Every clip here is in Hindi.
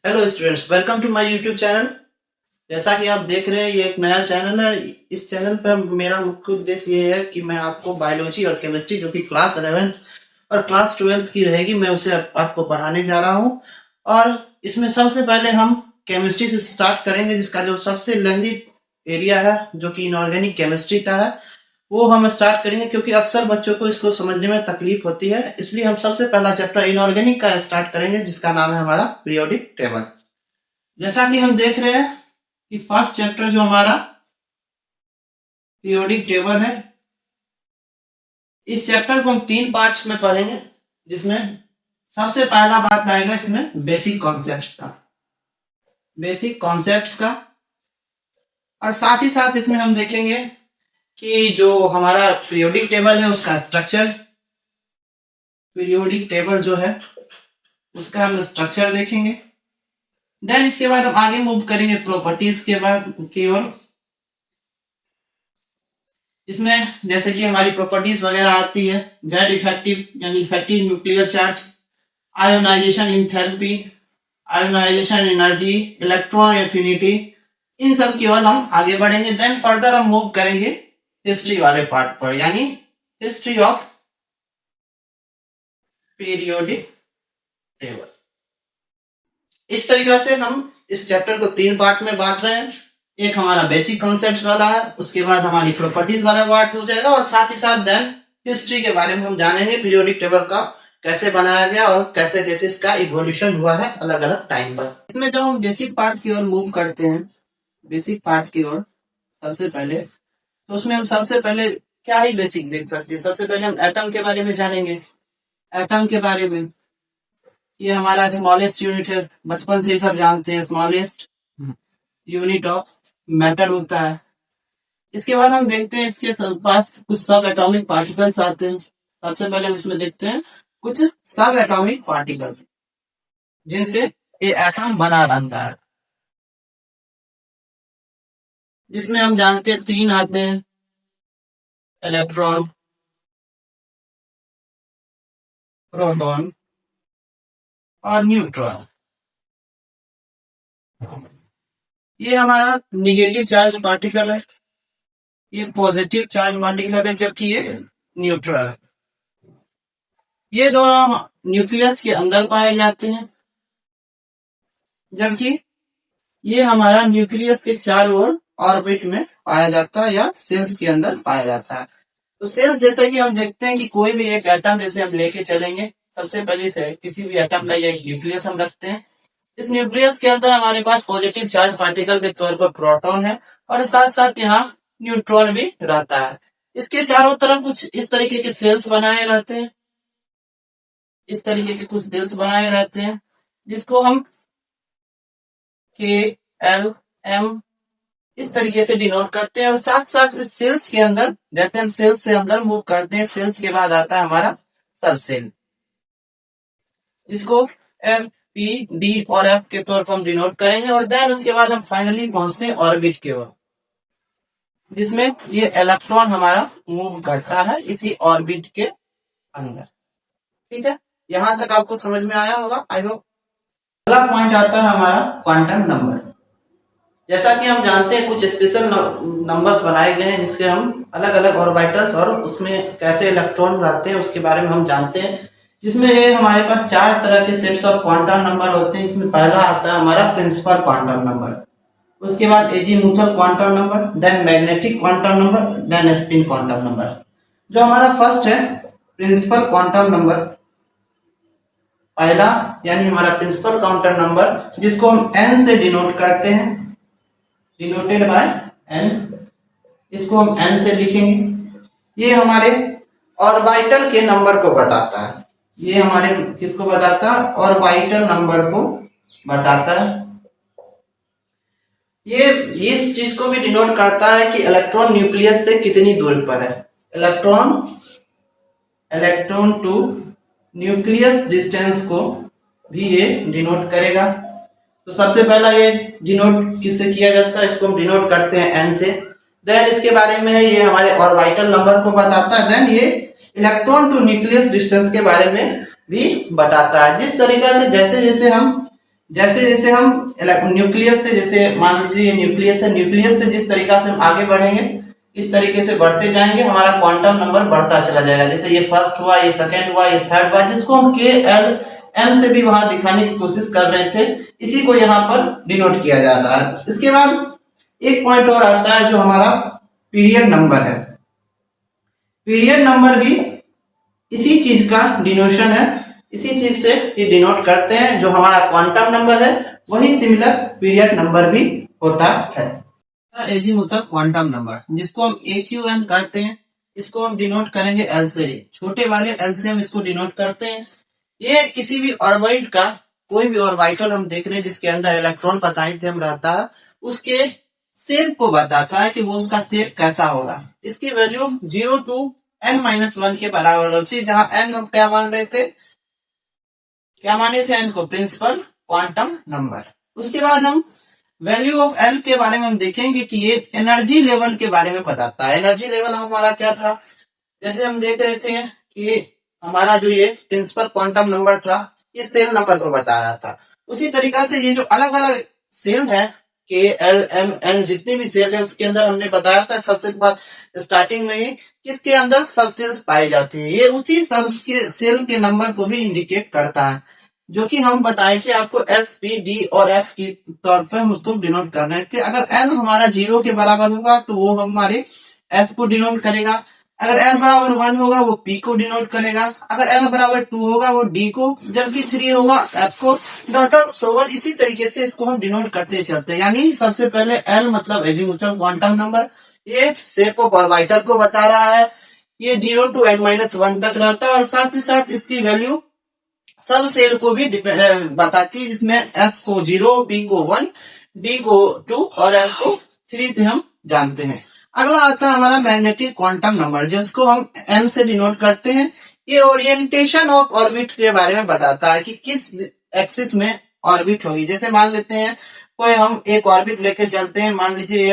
Hello students, welcome to my YouTube channel. जैसा कि आप देख रहे हैं, ये एक नया चैनल है। इस चैनल पर मेरा मुख्य उद्देश्य ये है कि मैं आपको बायोलॉजी और केमिस्ट्री, जो कि क्लास 11 और क्लास 12 की रहेगी, मैं उसे आपको पढ़ाने जा रहा हूँ। और इसमें सबसे पहले हम केमिस्ट्री से स्टार्ट करेंगे, जिसका जो सबसे लेंदी एरिया है, जो कि इनऑर्गेनिक केमिस्ट्री का है, वो हम स्टार्ट करेंगे। क्योंकि अक्सर बच्चों को इसको समझने में तकलीफ होती है, इसलिए हम सबसे पहला चैप्टर इनऑर्गेनिक का स्टार्ट करेंगे, जिसका नाम है हमारा पीरियोडिक टेबल। जैसा कि हम देख रहे हैं कि फर्स्ट चैप्टर जो हमारा पीरियोडिक टेबल है, इस चैप्टर को हम 3 पार्ट्स में पढ़ेंगे। जिसमें सबसे पहला बात आएगा इसमें बेसिक कॉन्सेप्ट्स का, और साथ ही साथ इसमें हम देखेंगे कि जो हमारा पीरियोडिक टेबल है उसका स्ट्रक्चर, पीरियोडिक टेबल जो है उसका हम स्ट्रक्चर देखेंगे। देन इसके बाद हम आगे मूव करेंगे प्रॉपर्टीज के बाद की ओर। इसमें जैसे कि हमारी प्रॉपर्टीज वगैरह आती है, जेड इफेक्टिव यानी effective nuclear charge, ionisation enthalpy, ionisation energy, electron affinity, इन सब की ओर हम आगे बढ़ेंगे। देन फर्दर हम मूव करेंगे हिस्ट्री वाले पार्ट पर, यानी हिस्ट्री ऑफ पीरियोडिक टेबल। इस तरीके से हम इस चैप्टर को 3 पार्ट में बांट रहे हैं। एक हमारा बेसिक कॉन्सेप्ट वाला है, उसके बाद हमारी प्रॉपर्टीज वाला पार्ट हो जाएगा, और साथ ही साथ देन हिस्ट्री के बारे में हम जानेंगे, पीरियोडिक टेबल का कैसे बनाया गया और कैसे कैसे इसका इवोल्यूशन हुआ है अलग अलग टाइम पर। इसमें जब हम बेसिक पार्ट की ओर मूव करते हैं, बेसिक पार्ट की ओर सबसे पहले, तो उसमें हम सबसे पहले क्या ही बेसिक देख सकते हैं। सबसे पहले हम एटम के बारे में जानेंगे। एटम के बारे में, ये हमारा स्मॉलेस्ट यूनिट है, बचपन से ही सब जानते हैं, स्मॉलेस्ट यूनिट ऑफ मैटर होता है। इसके बाद हम देखते हैं इसके पास कुछ सब एटॉमिक पार्टिकल्स आते हैं। सबसे पहले हम इसमें देखते हैं कुछ सब एटॉमिक पार्टिकल्स, जिनसे ये एटम बना रहता है। जिसमें हम जानते हैं 3 आते हैं, इलेक्ट्रॉन, प्रोटॉन और न्यूट्रॉन। ये हमारा निगेटिव चार्ज पार्टिकल है, ये पॉजिटिव चार्ज पार्टिकल है, जबकि ये न्यूट्रल है। ये दोनों न्यूक्लियस के अंदर पाए जाते हैं, जबकि ये हमारा न्यूक्लियस के चारों ओर ऑर्बिट में पाया जाता है, या सेल्स के अंदर पाया जाता है। तो सेल्स, जैसा कि हम देखते हैं कि कोई भी एक एटम जैसे हम लेके चलेंगे, सबसे पहले से किसी भी एटम का एक न्यूक्लियस हम रखते हैं। इस न्यूक्लियस के अंदर हमारे पास पॉजिटिव चार्ज पार्टिकल के तौर पर प्रोटॉन है, और साथ साथ यहाँ न्यूट्रॉन भी रहता है। इसके चारों तरफ कुछ इस तरीके के सेल्स बनाए रहते हैं, इस तरीके के कुछ सेल्स बनाए रहते हैं, जिसको हम के एल एम इस तरीके से डिनोट करते हैं। और साथ साथ इस सेल्स के अंदर, जैसे हम सेल्स से अंदर मूव करते हैं, सेल्स के बाद आता है हमारा सब सेल, इसको एफ पी डी और एफ के तौर पर हम डिनोट करेंगे। और देन उसके बाद हम फाइनली पहुंचते हैं ऑर्बिट की ओर, जिसमें ये इलेक्ट्रॉन हमारा मूव करता है इसी ऑर्बिट के अंदर। ठीक है, यहां तक आपको समझ में आया होगा, आई होप। अगला पॉइंट आता है हमारा क्वांटम नंबर। जैसा कि हम जानते हैं, कुछ स्पेशल नंबर्स बनाए गए हैं, जिसके हम अलग अलग ऑर्बिटल्स और उसमें कैसे इलेक्ट्रॉन रहते हैं उसके बारे में हम जानते हैं। जिसमें ये हमारे पास 4 तरह के सेट्स ऑफ क्वांटम नंबर होते हैं। इसमें पहला आता है हमारा प्रिंसिपल क्वांटम नंबर, उसके बाद azimuthal quantum number, then magnetic quantum number, then spin quantum number. जो हमारा फर्स्ट है प्रिंसिपल क्वांटम नंबर, पहला यानी हमारा प्रिंसिपल क्वांटम नंबर, जिसको हम n से डिनोट करते हैं, डिनोटेड बाय n, इसको हम n से लिखेंगे। ये हमारे ऑर्बिटल के नंबर को बताता है। ये हमारे किसको बताता है? ऑर्बिटल नंबर को बताता है। ये इस चीज को भी डिनोट करता है कि इलेक्ट्रॉन न्यूक्लियस से कितनी दूर पर है। इलेक्ट्रॉन टू न्यूक्लियस डिस्टेंस को भी ये डिनोट करेगा। तो सबसे पहला ये डिनोट किससे किया जाता है? इसको हम डिनोट करते हैं n से। देन इसके बारे में है, ये हमारे ऑर्बिटल नंबर को बताता है। देन ये इलेक्ट्रॉन टू न्यूक्लियस डिस्टेंस के बारे में भी बताता है। जिस तरीका से जैसे जैसे हम जैसे जैसे हम न्यूक्लियस से, जैसे मान लीजिए ये न्यूक्लियस है, न्यूक्लियस से जिस तरीका से हम आगे बढ़ेंगे इस तरीके से बढ़ते जाएंगे, हमारा क्वांटम नंबर बढ़ता चला जाएगा। जैसे ये फर्स्ट हुआ, ये सेकंड हुआ, ये थर्ड हुआ, जिसको हम के एल एम से भी वहां दिखाने की कोशिश कर रहे थे, इसी को यहाँ पर डिनोट किया जाता है। इसके बाद एक पॉइंट और आता है जो हमारा पीरियड नंबर है। पीरियड नंबर भी इसी चीज का डिनोशन है, इसी चीज से ये डिनोट करते हैं। जो हमारा क्वांटम नंबर है वही सिमिलर पीरियड नंबर भी होता है। एजीमुथल क्वांटम नंबर जिसको हम AQN कहते हैं, इसको हम डिनोट करेंगे एल से। छोटे वाले एल से हम इसको डिनोट करते हैं। ये किसी भी ऑर्बिट का कोई भी ऑर्बिटल हम देख रहे हैं जिसके अंदर इलेक्ट्रॉन बताए थे हम रहता है, उसके शेप को बताता है कि वो उसका शेप कैसा होगा। इसकी वैल्यू 0 to n-1 के बराबर होती है, जहां n हम क्या मान रहे थे, क्या माने थे, n को प्रिंसिपल क्वांटम नंबर। उसके बाद हम वैल्यू ऑफ एल के बारे में हम देखेंगे कि ये एनर्जी लेवल के बारे में बताता है। एनर्जी लेवल हमारा क्या था, जैसे हम देख रहे थे कि हमारा जो ये प्रिंसिपल क्वांटम नंबर था ये सेल नंबर को बता रहा था। उसी तरीका से ये जो अलग अलग सेल है के एल एम एन जितने भी सेल है उसके अंदर हमने बताया था सबसे बाद स्टार्टिंग में ही किसके अंदर सब सेल्स पाई जाती है, ये उसी सब सेल के नंबर को भी इंडिकेट करता है, जो कि हम बताए थे आपको एस पी डी और एफ की तौर पर हम उसको डिनोट कर रहे थे। अगर एल हमारा 0 के बराबर होगा तो वो हमारे एस को डिनोट करेगा, अगर एल बराबर 1 होगा वो पी को डिनोट करेगा, अगर एल बराबर 2 होगा वो डी को, जबकि 3 होगा एफ को, डॉट और सो ऑन। इसी तरीके से इसको हम डिनोट करते चलते हैं। यानी सबसे पहले एल मतलब एजीमुथल क्वांटम नंबर, ये शेप ऑफ ऑर्बिटल को बता रहा है, ये 0 to n-1 तक रहता है, और साथ ही साथ इसकी वैल्यू सब सेल को भी बताती है, जिसमें एस को 0, बी को 1, डी को 2 और एफ को 3 से हम जानते हैं। अगला आता है हमारा मैग्नेटिक क्वांटम नंबर, जिसको हम एम से डिनोट करते हैं। ये ओरिएंटेशन ऑफ ऑर्बिट के बारे में बताता है कि किस एक्सिस में ऑर्बिट होगी। जैसे मान लेते हैं कोई हम एक ऑर्बिट लेके चलते हैं, मान लीजिए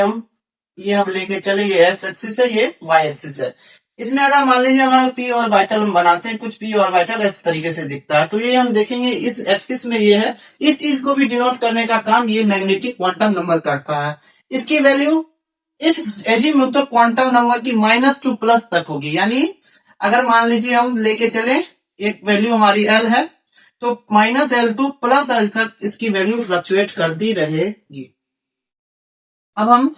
ये हम लेके चले, ये एक्स एक्सिस है, ये वाई एक्सिस है। इसमें अगर मान लीजिए हमारा पी ऑर्बिटल हम बनाते हैं, कुछ पी ऑर्बिटल इस तरीके से दिखता है, तो ये हम देखेंगे इस एक्सिस में ये है। इस चीज को भी डिनोट करने का काम ये मैग्नेटिक क्वांटम नंबर करता है। इसकी वैल्यू इस एजीमुथल क्वांटम नंबर की -2 प्लस तक होगी। यानी अगर मान लीजिए हम लेके चले एक वैल्यू हमारी एल है, तो -L2 प्लस एल तक इसकी वैल्यू फ्लक्चुएट करती रहेगी। अब हम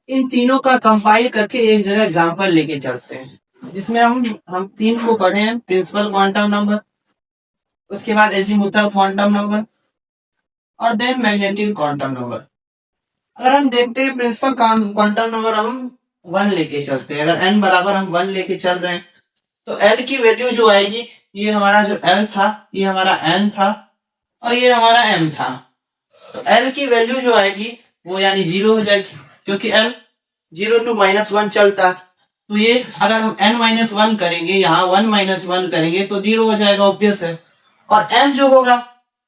इन तीनों का कंपाइल करके एक जगह एग्जांपल लेके चलते हैं, जिसमें हम तीन को पढ़े हैं, प्रिंसिपल क्वांटम नंबर, उसके बाद एजीमुथल क्वांटम नंबर और देन मैग्नेटिक क्वांटम नंबर। अगर हम देखते हैं प्रिंसिपल क्वांटम नंबर हम 1 लेके चलते हैं, अगर n बराबर हम 1 लेके चल रहे हैं तो l की वैल्यू जो आएगी, ये हमारा जो l था, ये हमारा n था और ये हमारा m था, तो l की वैल्यू जो आएगी वो यानी 0 हो जाएगी, क्योंकि l 0 to -1 चलता है। तो ये अगर हम n-1 करेंगे, यहाँ 1-1 करेंगे तो 0 हो जाएगा, ऑब्वियस है। और m जो होगा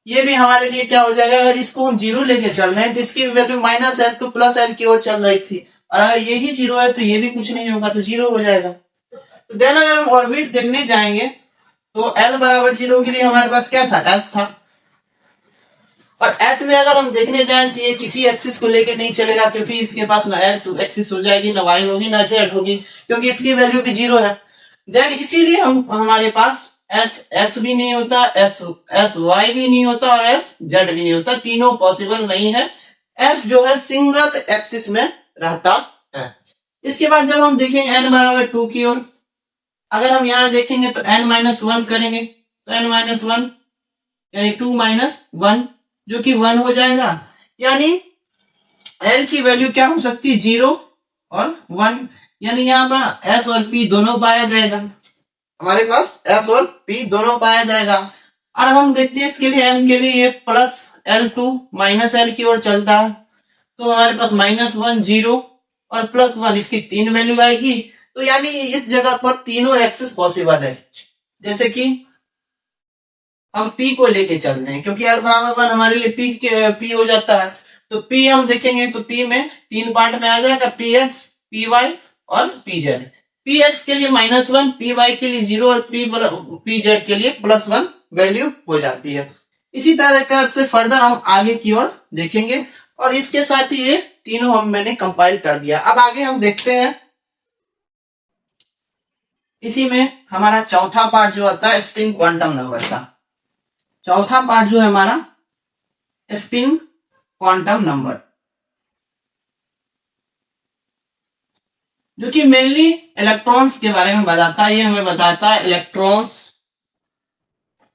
ये भी हमारे लिए क्या हो जाएगा, अगर इसको हम 0 लेके चल रहे हैं तो इसकी वैल्यू -L2 प्लस L की ओर चल रही थी, और अगर यही 0 है तो ये भी कुछ नहीं होगा, तो 0 हो जाएगा। तो देन अगर हम ऑर्बिट देखने जाएंगे तो L बराबर 0 के लिए हमारे पास क्या था, S था, और S में अगर हम देखने जाए तो ये किसी एक्सिस को लेके नहीं चलेगा, क्योंकि इसके पास ना X एक्सिस हो जाएगी, ना Y होगी, ना Z होगी, क्योंकि इसकी वैल्यू भी 0 है। देन इसीलिए हमारे पास एस एक्स भी नहीं होता, एस वाई भी नहीं होता और एस जेड भी नहीं होता, तीनों पॉसिबल नहीं है। एस जो है सिंगल एक्सिस में रहता है। इसके बाद जब हम देखेंगे n बराबर 2 की ओर, अगर हम यहाँ देखेंगे तो n-1 करेंगे तो n-1 यानी 2 - 1 जो कि 1 हो जाएगा। यानी l की वैल्यू क्या हो सकती है, 0 और 1, यानी यहाँ पर s और p दोनों पाया जाएगा, हमारे पास S और P दोनों पाया जाएगा। और हम देखते हैं इसके लिए M के लिए ये प्लस L2 माइनस L की ओर चलता है, तो हमारे पास -1 0 और +1 इसकी 3 वैल्यू आएगी। तो यानी इस जगह पर तीनों एक्सिस पॉसिबल है। जैसे कि हम P को लेके चलते हैं, क्योंकि L बराबर 1 हमारे लिए P हो जाता है, तो P हम देखेंगे तो P में 3 पार्ट में आ जाएगा, PX, PY और PZ। px के लिए -1, py के लिए 0 और pz के लिए +1 वैल्यू हो जाती है। इसी तरह से फर्दर हम आगे की ओर देखेंगे और इसके साथ ही ये तीनों मैंने कंपाइल कर दिया। अब आगे हम देखते हैं, इसी में हमारा चौथा पार्ट जो आता है स्पिन क्वांटम नंबर का। चौथा पार्ट जो है हमारा स्पिन क्वांटम नंबर, जो कि मेनली इलेक्ट्रॉन्स के बारे में बताता है। ये हमें बताता है इलेक्ट्रॉन्स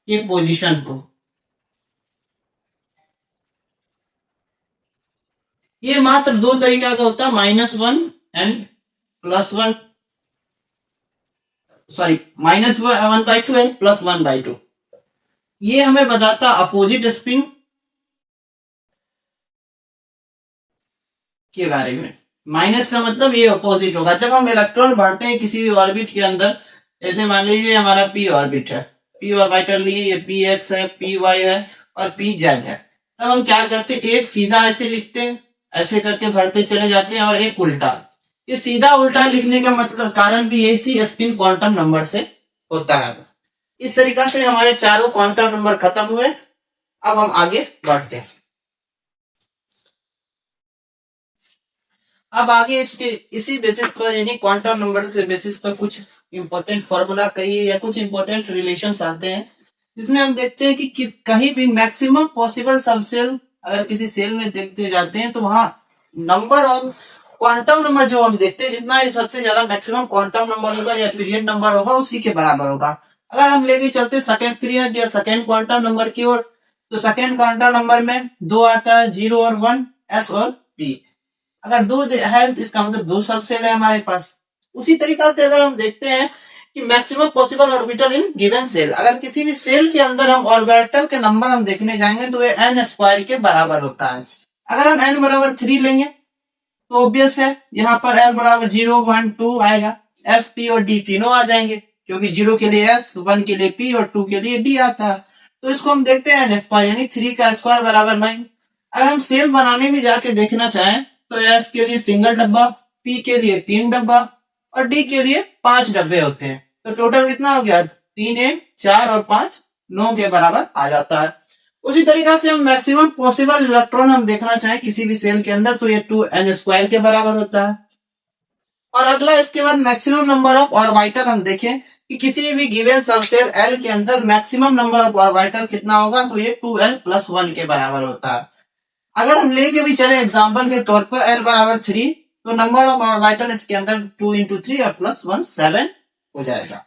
के पोजीशन को। ये मात्र दो तरीका का होता है, -1 एंड +1, सॉरी -1/2 एंड +1/2। ये हमें बताता अपोजिट स्पिन के बारे में। माइनस का मतलब ये अपोजिट होगा। जब हम इलेक्ट्रॉन भरते हैं किसी भी ऑर्बिट के अंदर, जैसे मान लीजिए हमारा p ऑर्बिट है, p ऑर्बिटल लिए ये px है, py है और pz है, तब हम क्या करते हैं, एक सीधा ऐसे लिखते हैं, ऐसे करके भरते चले जाते हैं, और एक उल्टा। ये सीधा उल्टा लिखने का मतलब कारण भी इसी स्पिन क्वांटम नंबर से होता है। इस तरीका से हमारे चारों क्वांटम नंबर खत्म हुए। अब हम आगे बढ़ते हैं। अब आगे इसके इसी बेसिस पर, यानी क्वांटम नंबर के बेसिस पर कुछ इंपॉर्टेंट फॉर्मूला कहिए या कुछ इंपॉर्टेंट रिलेशंस आते हैं, जिसमें हम देखते हैं कि कहीं भी मैक्सिमम पॉसिबल सब सेल अगर किसी सेल में देखते जाते हैं तो वहां नंबर और क्वांटम नंबर जो हम देखते हैं, जितना ये सबसे ज्यादा मैक्सिमम क्वांटम नंबर होगा या पीरियड नंबर होगा उसी के बराबर होगा। अगर हम लेके चलते सेकेंड पीरियड या सेकेंड क्वांटम नंबर की ओर, तो सेकेंड क्वांटम नंबर में 2 आता है, 0 और 1, s और p। अगर 2 है तो इसका मतलब 2 सब सेल है हमारे पास। उसी तरीका से अगर हम देखते हैं कि maximum possible orbital in given shell, अगर किसी भी सेल के अंदर हम ऑर्बिटल के नंबर हम देखने जाएंगे तो ये n² के बराबर होता है। अगर हम n बराबर 3 लेंगे तो ऑब्वियस है यहाँ पर l बराबर 0, 1, 2 आएगा, s, p और d तीनों आ जाएंगे, क्योंकि 0 के लिए s, 1 के लिए p और 2 के लिए d आता है। तो इसको हम देखते हैं n² यानी 3 का स्क्वायर बराबर 9। अगर हम सेल बनाने में जाके देखना चाहें तो s के लिए सिंगल डब्बा, p के लिए 3 डब्बा और d के लिए 5 डब्बे होते हैं। तो टोटल कितना हो गया, 3, 1, 4 और 5, 9 के बराबर आ जाता है। उसी तरीका से हम मैक्सिमम पॉसिबल इलेक्ट्रॉन हम देखना चाहें किसी भी सेल के अंदर तो ये 2n² के बराबर होता है। और अगला इसके बाद मैक्सिमम नंबर ऑफ ऑर्बिटल हम देखें कि किसी भी गिवन सब सेल L के अंदर मैक्सिमम नंबर ऑफ ऑर्बिटल कितना होगा, तो ये 2l+1 के बराबर होता है। अगर हम लेके भी चले एग्जांपल के तौर पर l बराबर 3, तो नंबर ऑफ ऑर्बिटल इसके अंदर 2 × 3 और +1 7 हो जाएगा।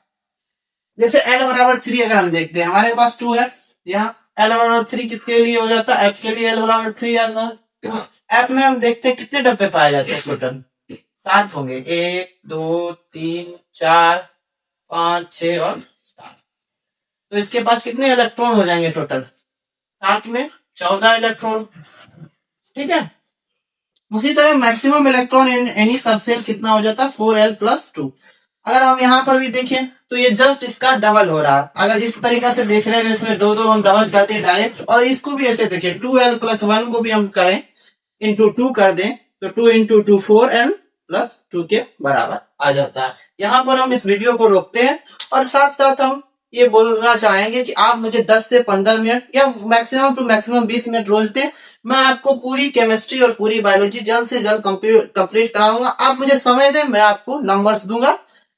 जैसे l बराबर 3 अगर हम देखते हैं, हमारे पास 2 है, यहाँ l बराबर 3 किसके लिए हो जाता है, f के लिए l बराबर 3 आता है। f में हम देखते हैं कितने डब्बे पाए जाते हैं, टोटल 7 होंगे, 1, 2, 3, 4, 5, 6 और 7। तो इसके पास कितने इलेक्ट्रॉन हो जाएंगे टोटल, 7 में 14 इलेक्ट्रॉन। ठीक है। उसी तरह maximum electron in any subshell कितना हो जाता है, 4l+2। अगर हम यहाँ पर भी देखें तो ये जस्ट इसका डबल हो रहा है। अगर इस तरीका से देख रहे हैं इसमें दो हम डबल करते हैं डायरेक्ट, और इसको भी ऐसे देखें 2l+1 को भी हम करें इंटू 2 कर दें तो 2 × 2 4l+2 के बराबर आ जाता है। यहाँ पर हम इस वीडियो को रोकते हैं और साथ साथ हम ये बोलना चाहेंगे कि आप मुझे 10 से 15 मिनट या मैक्सिमम टू मैक्सिमम 20 मिनट रोज दें। मैं आपको पूरी केमिस्ट्री और पूरी बायोलॉजी जल्द से जल्द कंप्लीट कराऊंगा। आप मुझे समय दें, मैं आपको नंबर्स दूंगा।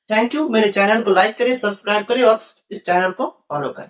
Thank you. मेरे चैनल को लाइक करें, सब्सक्राइब करें और इस चैनल को फॉलो करें।